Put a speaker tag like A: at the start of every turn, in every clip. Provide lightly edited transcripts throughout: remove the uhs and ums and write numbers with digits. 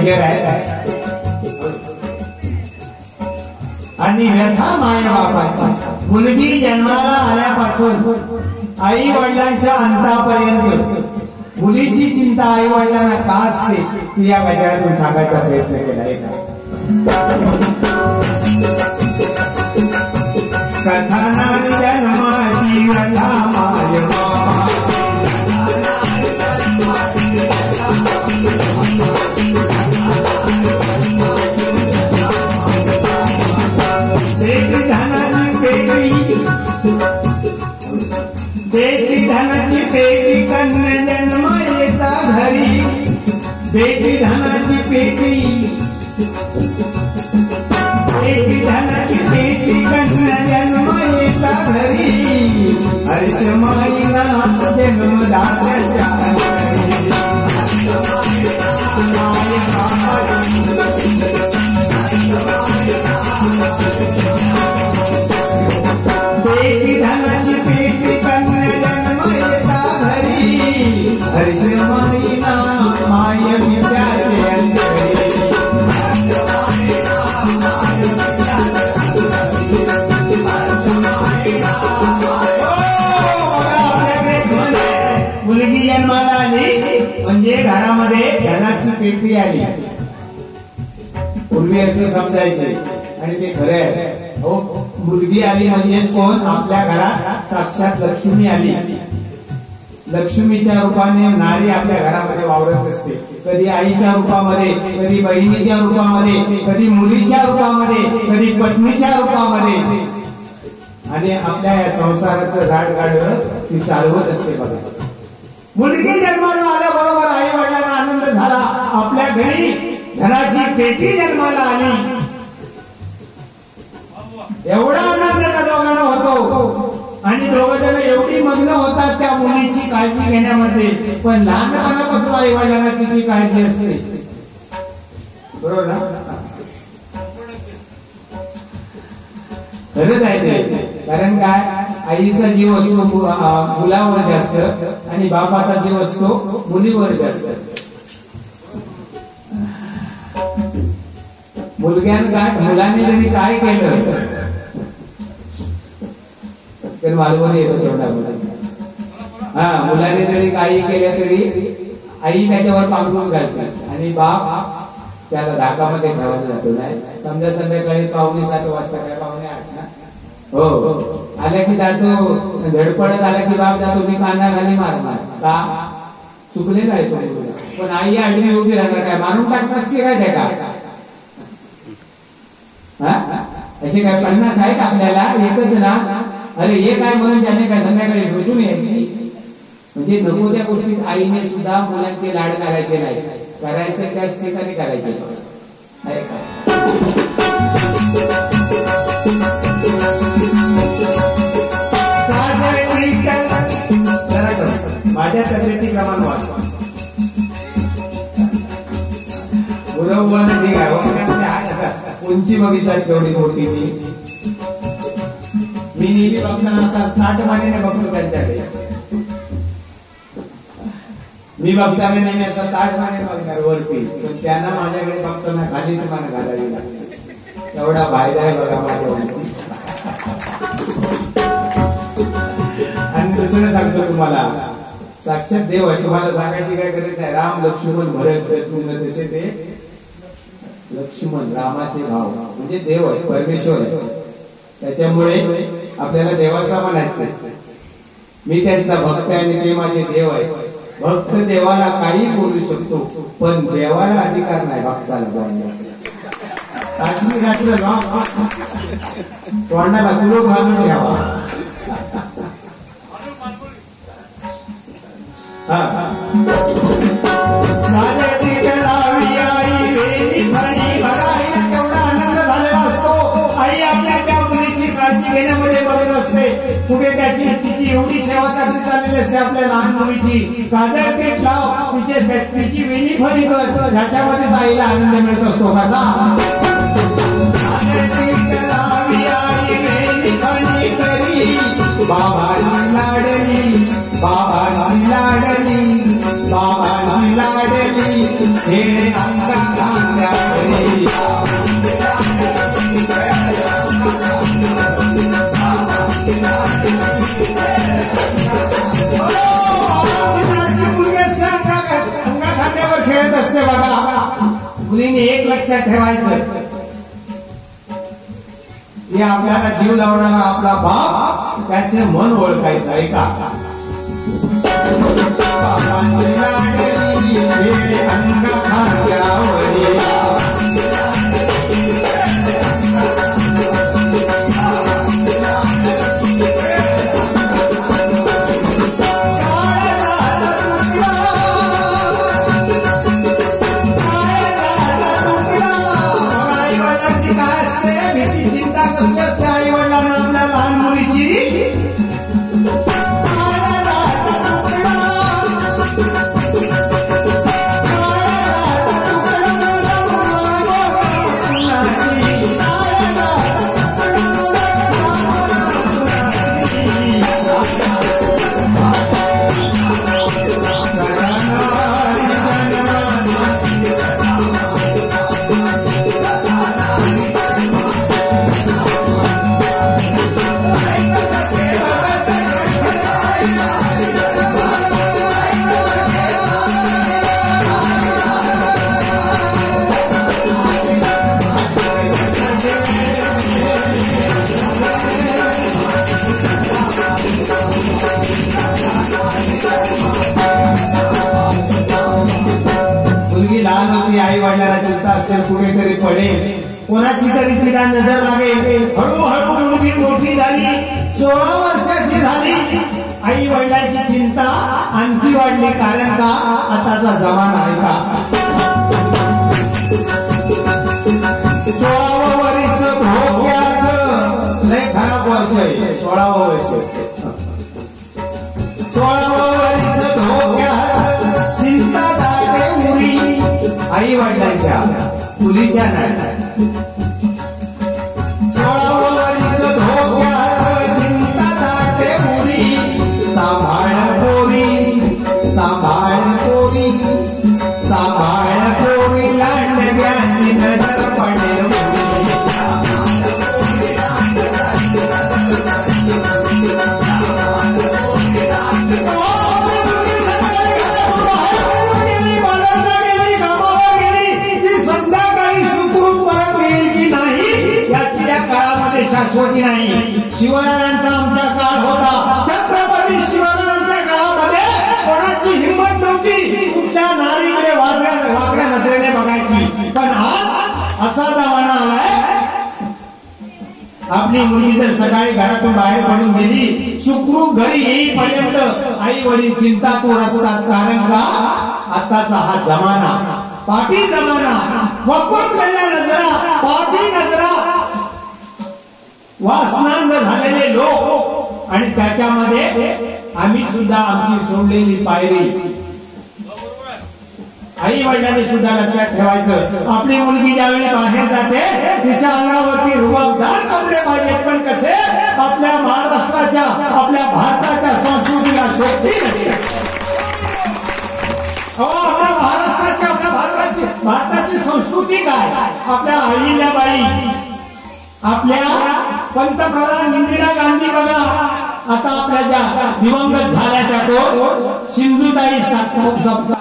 A: Clear आहे. आणि व्यथा माय बापाची. मुलगी जन्माला आल्यापासून आई वडिलांच्या अंतापर्यंत मुलीची चिंता आई वडिलांना का असते ती या गजरातून सांगायचा प्रयत्न केला आहे. कथाना जन्माची व्यथा माय बापाची. बेटी धनाची पेटी कन्या जन्म येता घरी. बेटी धनाची पेटी. बेटी धनाची पेटी कन्या जन्म येता घरी. हर्ष माईना जन्मदात्याच्या बेटी धनाची पेटी कन्या जन्म येता घरी. हर्ष माईना माय विद्याचे अंतरी. मुलगी जन्माला आली म्हणजे घरामध्ये धनाची पेटी आली. पूर्वी असं समजायचे आणि ते खरे आहे. हो, मुलगी आली म्हणजे कोण? आपल्या घरात साक्षात लक्ष्मी आली. लक्ष्मीच्या रूपाने नारी आपल्या घरामध्ये वावरत असते. कधी आईच्या रूपामध्ये, कधी बहिणीच्या रूपामध्ये, कधी मुलीच्या रूपामध्ये, कधी पत्नीच्या रूपामध्ये. आणि आपल्या या संसाराचं राडगाड ती चालवत असते. बघा, मुलगी जन्माला आल्याबरोबर आई वडिलांना आनंद झाला. आपल्या घरी धनाची पेटी जन्माला आली. एवढा आनंद त्या दोघांना होतो. आणि दोघं जण एवढी मग्न होतात त्या मुलीची काळजी घेण्यामध्ये. पण लहानपणापासून आई वडिलांना तिची काळजी असते. बरोबर ना? खरंच आहे ते. कारण काय, आईचा जीव असतो मुलावर जास्त आणि बापाचा जीव असतो मुलीवर जास्त. मुलग्यानं काय, मुलांनी जरी काय केलं तर मालवण येतो तेवढा. हा, मुलाने जरी काही केलं तरी आई त्याच्यावर पांघरून घालते आणि बाप त्याला धाकामध्ये ठेवायला जातो. नाही समजा संध्याकाळी 7:45 वाजता काय 7:45 ना, हो आल्या की जातो. धडपडत आला की बाप जातो मी कांदा खाली मारणार का चुकले काय तुला. पण आई आडवी उभी राहणार. काय मारून टाकतास की काय त्या का? असे काय 50 आहेत आपल्याला एकच ना. अरे हे काय म्हणून त्याने काय संध्याकाळी ढोसून यायची. म्हणजे नको त्या गोष्टीत आईने सुद्धा मुलांचे लाड करायचे नाही. करायचे त्याच ठिकाणी करायचे. माझ्या तब्येती प्रमाण वाचवा. ठीक आहे. उंची बघितली तेवढी मोठी ती. मी नेहमी बघताना असा 60 मानेने बघतो त्यांच्याकडे. मी बघताना नेहमी असा 60 माने बघणार वरती. पण त्यांना माझ्याकडे बघताना खालीच मान घालावी लागते. एवढा फायदा आहे बघा माझ्या उंची. आणि दुसरं सांगतो तुम्हाला, साक्षात देव आहे. तुम्हाला सांगायची काय गरज नाही. राम लक्ष्मण भरत शत्रुघ्न तसे ते लक्ष्मण रामाचे भाव म्हणजे देव आहे, परमेश्वर आहे. त्याच्यामुळे आपल्याला देवाचा म्हणायचं नाही. मी त्यांचा भक्त आहे आणि ते माझे देव आहे. भक्त देवाला काही बोलू शकतो पण देवाला अधिकार नाही भक्ताला बोलण्याचा. तोंडाला कुलो घालून घ्यावा. पुढे त्याची तिची एवढी सेवा चाललेली असते आपल्या लहान मुलीची. काजळ पीठ लाव, तिची वेणी फरी कर, ह्याच्यामध्ये आईला आनंद मिळत असतो. कसा बाबाची लाडली, बाबाची लाडली, बाबाची लाडली, हे अंगा अंगा खांद्यावर खेळत असते बघा. मुलीने एक लक्षात ठेवायचं, हे आपल्याला जीव लावणारा आपला बाप, त्याचे मन ओळखायचं आहे का. अंगा खांद्यावरी आई वडिलांना चिंता असेल, कुणीतरी पडेल, कोणाची तरी तिला नजर लागेल. हळूहळू मुलगी मोठी झाली, 16 वर्षाची झाली. आई वडिलांची चिंता आणखी वाढली. कारण का, आताचा जमाना आहे का. 16 वर्ष धोक्याचं लय खराब वर्ष आहे. 16 वर्ष 16 वर्ष धोक्यात चिंता दाटे मुली आई वडिलांच्या, मुलीच्या नाही. 16 वर्ष धोक्यात चिंता दाटे मुली. सांभाळ पोरी, सांभाळ पोरी, सांभाळ पोरी, लांडग्याची नजर पडेल. शाश्वती नाही. शिवरायांचा आमचा काळ होता, छत्रपती शिवरायांच्या काळामध्ये कोणाची हिंमत नव्हती कुठल्या नारीकडे वाकड्या नजरेने बघायची. पण आज असा जमाना आलाय, आपली मुलगी जर सकाळी घरातून बाहेर पडून गेली, सुखरूप घरी येईपर्यंत आई वडील चिंतातूर असतात. कारण का, आताचा हा जमाना पापी जमाना, वक्वटलेल्या नजरा, पापी नजरा, वासनांध झालेले लोक. आणि त्याच्यामध्ये आम्ही सुद्धा आमची सोडलेली पायरी. आई वडिलांनी सुद्धा लक्षात ठेवायचं, आपली मुलगी ज्यावेळी बाहेर जाते तिच्या अंगावरती रुबाबदार कपडे पाहिजेत. पण कसे, आपल्या महाराष्ट्राच्या, आपल्या भारताच्या संस्कृतीला शोभतील. आपल्या महाराष्ट्राची, आपल्या भारताची संस्कृती काय. आपल्या अहिल्याबाई, आपल्या पंतप्रधान इंदिरा गांधी बघा, आता आपल्या ज्या दिवंगत झाल्या त्या सिंधुताई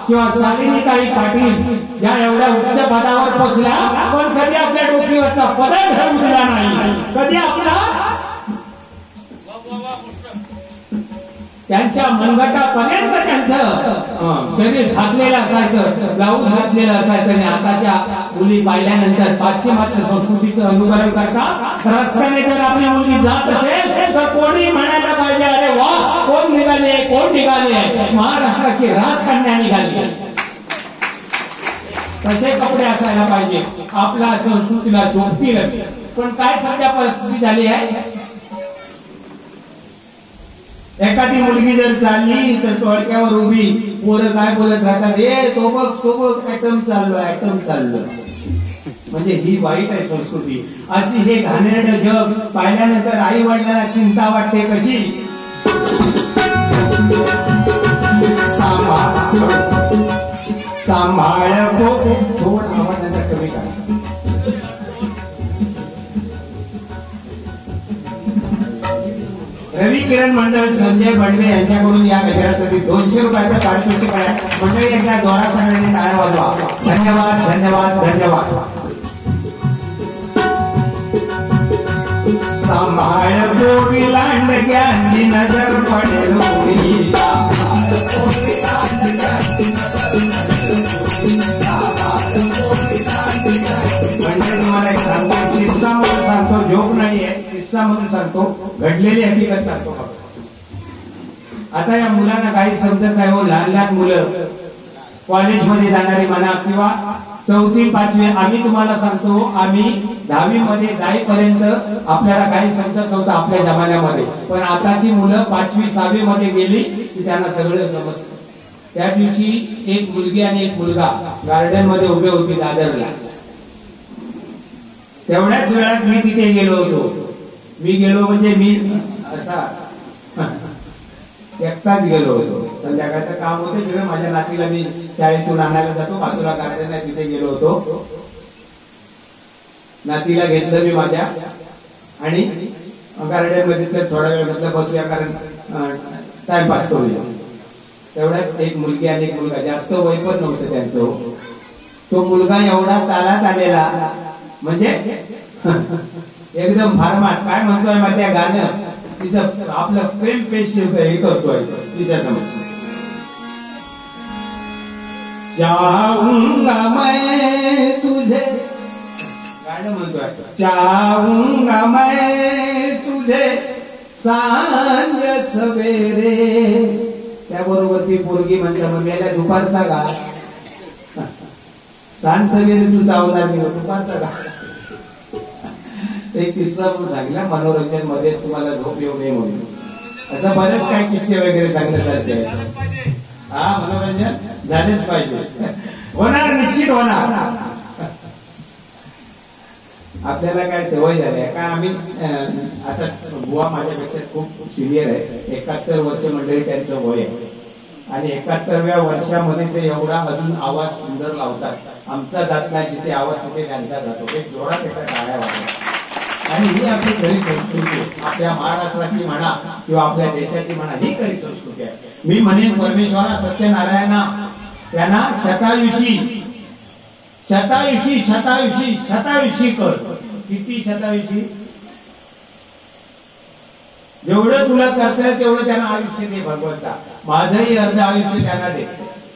A: किंवा शालिनीताई पाटील, ज्या एवढ्या उच्च पदावर पोहोचल्या, पण कधी आपल्या टोपीवरचा पदर धरून दिला नाही. कधी आपला त्यांच्या मनगटापर्यंत त्यांचं शरीर झाकलेलं असायचं, ब्लाऊज घातलेलं असायचं. आणि आताच्या मुली पाहिल्यानंतर पाश्चिमात्य संस्कृतीचं अनुकरण करतात. रस्त्याने जर आपली मुलगी जात असेल तर कोणी म्हणायला पाहिजे, अरे वा, कोण निघाले, कोण निघाले, महाराष्ट्राची राजकन्या निघाली. तसे कपडे असायला पाहिजे, आपल्या संस्कृतीला शोभतील असे. पण काय सध्या परिस्थिती झाली आहे, एखादी मुलगी जर चालली तर टोळक्यावर उभी पोरं काय बोलत राहतात, ए तो बघ ऍटम चाललो, ऍटम चाललो. म्हणजे ही वाईट आहे संस्कृती. अशी हे घाणेरडं जग पाहिल्यानंतर आई वडिलांना चिंता वाटते. कशी, सांभाळ थोडा आवाज त्यांचा कमी करा. रवी किरण मंडळ संजय बंडवे यांच्याकडून या गजरासाठी 200 रुपयाचं पारितोषिक आहे. मंडळी एकदा जोरात सगळ्यांनी टाळ्या वाजवा. धन्यवाद धन्यवाद धन्यवाद. सांभाळ पोरी लांडग्यांची नजर पडेल पोरी. म्हणजे तुम्हाला एक सांगतो, किस्सा म्हणून सांगतो, जोक नाहीये, किस्सा म्हणून सांगतो, घडलेली हकीकत सांगतो. आता या मुलांना काही समजत नाही हो. लहान लहान मुलं कॉलेजमध्ये जाणारी म्हणा किंवा 4वी 5वी, आम्ही तुम्हाला सांगतो, आम्ही 10वी मध्ये जाईपर्यंत आपल्याला काही समजत नव्हतं आपल्या जमान्यामध्ये. पण आताची मुलं 5वी 6वी मध्ये गेली की त्यांना सगळं समजतं. त्या दिवशी एक मुलगी आणि एक मुलगा गार्डन मध्ये उभे होते दादरला. तेवढ्याच वेळात मी तिथे गेलो होतो. मी गेलो म्हणजे मी असा एकटाच गेलो होतो. संध्याकाळचं काम होतं तिकडे. माझ्या नातीला मी शाळेतून आणायला जातो, बाजूला गार्डन आहे तिथे गेलो होतो. नातीला घेतलं मी माझ्या आणि गार्डन मध्ये थोडा वेळ म्हटलं बसूया, कारण टाइमपास करूया. तेवढ्यात एक मुलगी आणि एक मुलगा, जास्त वय पण नव्हतं त्यांचं. तो मुलगा एवढा तालात आलेला म्हणजे एकदम फारमात. काय म्हणतोय माहिती आहे गाणं, तिचं आपलं प्रेम पेश हे करतोय तिच्यासमोर. चाहूंगा मैं तुझे, गाणं म्हणतोय, चाहूंगा मैं तुझे सांज सवेरे. त्याबरोबर ती पोरगी म्हणता, मग मेल्या दुपारचा का सांज सवेरे तू चावणार मी दुपारचा का. एक किस्सा म्हणून सांगितला मनोरंजन मध्येच, तुम्हाला झोप येऊ नये म्हणून. असं बरेच काही किस्से वगैरे सांगण्यासारखे. हा, मनोरंजन झालेच पाहिजे. होणार, निश्चित होणार. आपल्याला काय सवय झाली आहे का, आम्ही आता बुवा माझ्यापेक्षा खूप सिनियर आहे. 71 वर्ष मंडळी त्यांचं वय आहे. आणि 71व्या वर्षामध्ये ते एवढा अजून आवाज सुंदर लावतात. आमचा जात नाही जिथे आवाज तिथे त्यांचा जातो. एक जोरात एका टाळ्या वाजतात. आणि ही आपली खरी संस्कृती, आपल्या महाराष्ट्राची म्हणा किंवा आपल्या देशाची म्हणा, ही खरी संस्कृती आहे. मी म्हणेन परमेश्वरा सत्यनारायणा त्यांना शतायुषी शतायुषी शतायुषी शतायुषी कर. किती शतायुषी? जेवढं तुला करता येईल तेवढं त्यांना आयुष्य दे भगवंता. माझंही अर्ध आयुष्य त्यांना दे.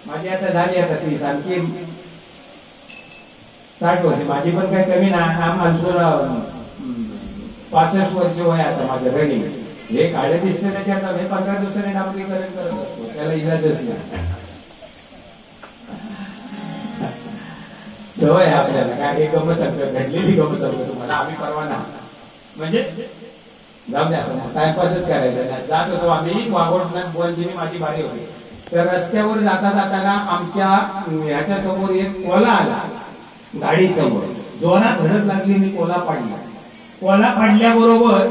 A: माझी आता झाली आता 30, आणखी 60 वर्ष. माझी पण काही कमी नाही. 65 वर्ष वय आता माझं रनिंग. हे काळे दिसते त्याच्यात हे 15 दिवसांनी डांबरीकरण करत असतो. त्याला इलाजच नाही. सवय आहे आपल्याला. काय एक गमत सांगतो, घडलेली गमत सांगतो तुम्हाला. आम्ही परवाना म्हणजे जाऊ द्या, टाइमपासच करायचा. जात होतो आम्ही वाघोडची माझी बारी होती. तर रस्त्यावर जाता जाताना आमच्या ह्याच्या समोर एक कोला आला. गाडी समोर जोरात धडक लागली. मी कोला पाडला. कोला पाडल्याबरोबर,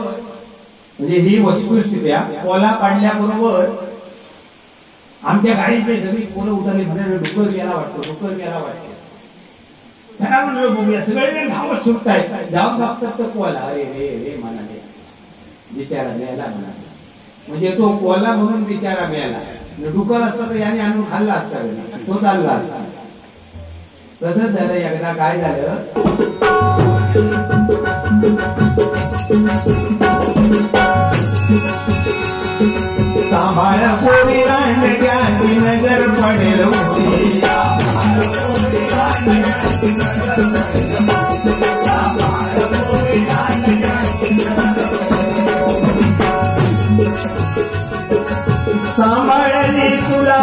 A: म्हणजे ही वस्तुस्थिती आहे, कोला पाडल्याबरोबर आमच्या गाडीतले सगळी पोरं उतरली. म्हणजे डुकर गेला वाटतो, डुकर गेला वाटतो. चला म्हणलं बघूया. सगळे धावत सुटतायत. जाऊन बघतात तर कोला. अरे रे रे म्हणाले, बिचारा मिळाला म्हणाला. म्हणजे तो कोला म्हणून बिचारा मिळाला. डुकर असता तर याने आणून खाल्ला असता, तो चालला असता. तसंच झालं. एकदा काय झालं, सांभाळ पोरी लांडग्यांची नजर पडेल होती. सांभाळली तुला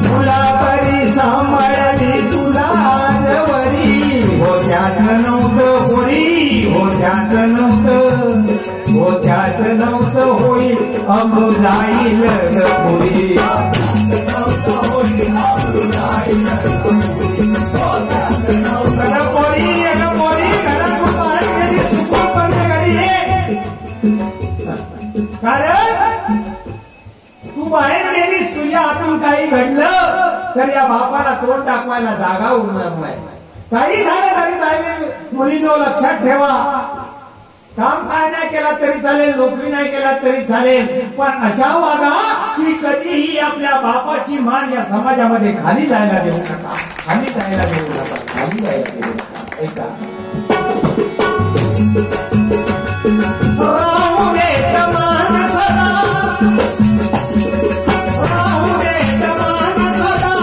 A: तुला बरी, सांभाळली तुला जवरी. हो त्यात नव्हतं होई, हो त्यात नव्हतं, हो त्यात नव्हतं होई, अमृ जाईल होई. कारण तू बाहेर गेलीस, तुझ्या हातून काही घडलं तर या बापाला तोंड दाखवायला जागा उरणार नाही. काही झालं तरी चालेल. मुलींनो लक्षात ठेवा, काम काय नाही केला तरी चालेल, नोकरी नाही केला तरी चालेल, पण अशा वागा की कधीही आपल्या बापाची मान या समाजामध्ये खाली जायला देऊ नका, खाली जायला देऊ नका, खाली जायला देऊ नका. ऐका, राहू देत मान सदा, राहू देत मान सदा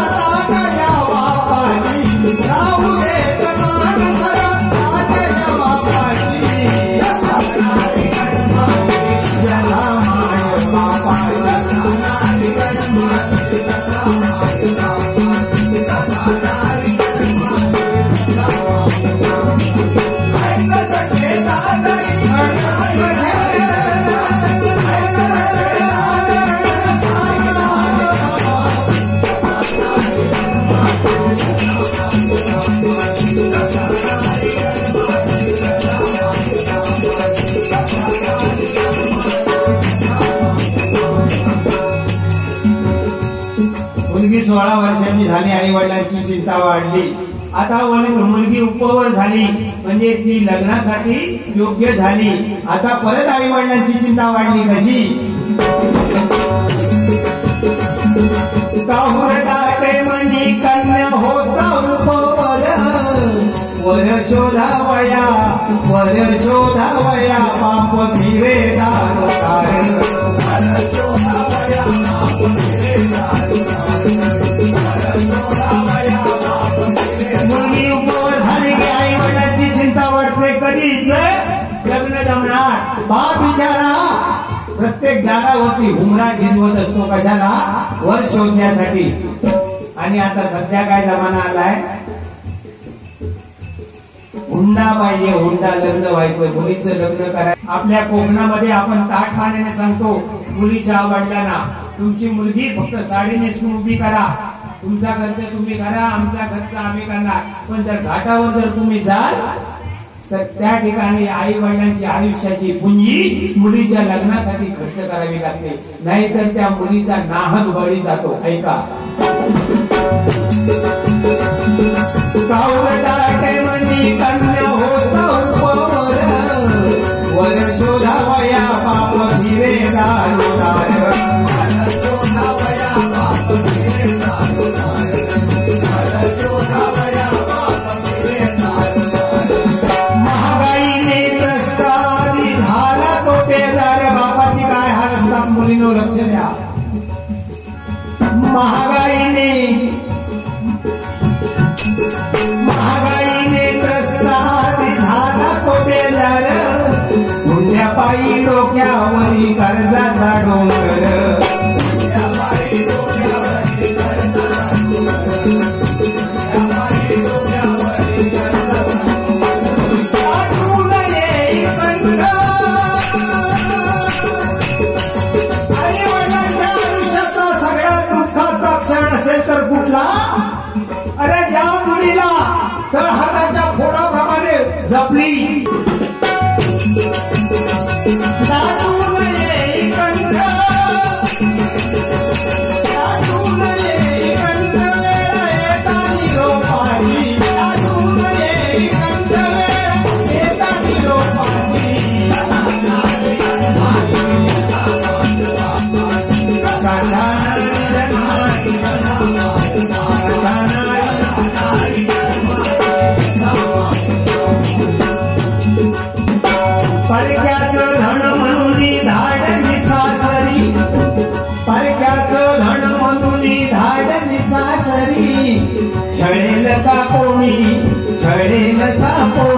A: ताट्या बापाची, राहू देत मान सदा ताट्या बापाची. मुलगी 16 वर्षाची झाली, आई वडिलांची चिंता वाढली. आता मुलगी उपवर झाली म्हणजे ती लग्नासाठी योग्य झाली. आता परत आई वडिलांची चिंता वाढली. कशी? काहुर दाटे मनी कन्या होता उपवर, वर शोधावया, वर शोधावया, पाप फिरे दारोदार, मुलगी उपवर झाली की आई वडिलांची चिंता वाटते. कधीच लग्न जमणार? बाप बिचारा प्रत्येक दारावरती हुमरा झिजवत असतो. कशाला? वर शोधण्यासाठी. आणि आता सध्या काय जमाना आलाय? हुंडा पाहिजे, हुंडा. लग्न व्हायचं, मुलीचं लग्न करायचं. आपल्या कोकणामध्ये आपण ताट पाण्याने सांगतो मुलीच्या वडिलांना, तुमची मुलगी फक्त साडी नेसून उभी करा, तुमचा खर्च तुम्ही करा, आमचा खर्च आम्ही करणार. पण जर घाटावर जर तुम्ही जाल तर त्या ठिकाणी आई वडिलांची आयुष्याची पुंजी मुलीच्या लग्नासाठी खर्च करावी लागते, नाहीतर त्या मुलीचा नाहक बळी जातो. ऐका, कन्या होता उपवर, वर शोधावया, पाप फिरे दारोदार, महागाईने त्रस्तारी झाला तो बेजार. बापाची काय हाल असतात मुलीनो, लक्ष द्या. महागाईने त्रस्तारी झाला तो बेजार, पुण्यापायी डोक्यावरी कर्जाचा डोंगर, अरे ज्या मुलीला तर हाताच्या फोडाप्रमाणे जपली, परक्याचं धन म्हणून धाडली सासरी, परक्याचं धन म्हणून धाडली सासरी, छळेल का कोणी, छळेल का कोणी.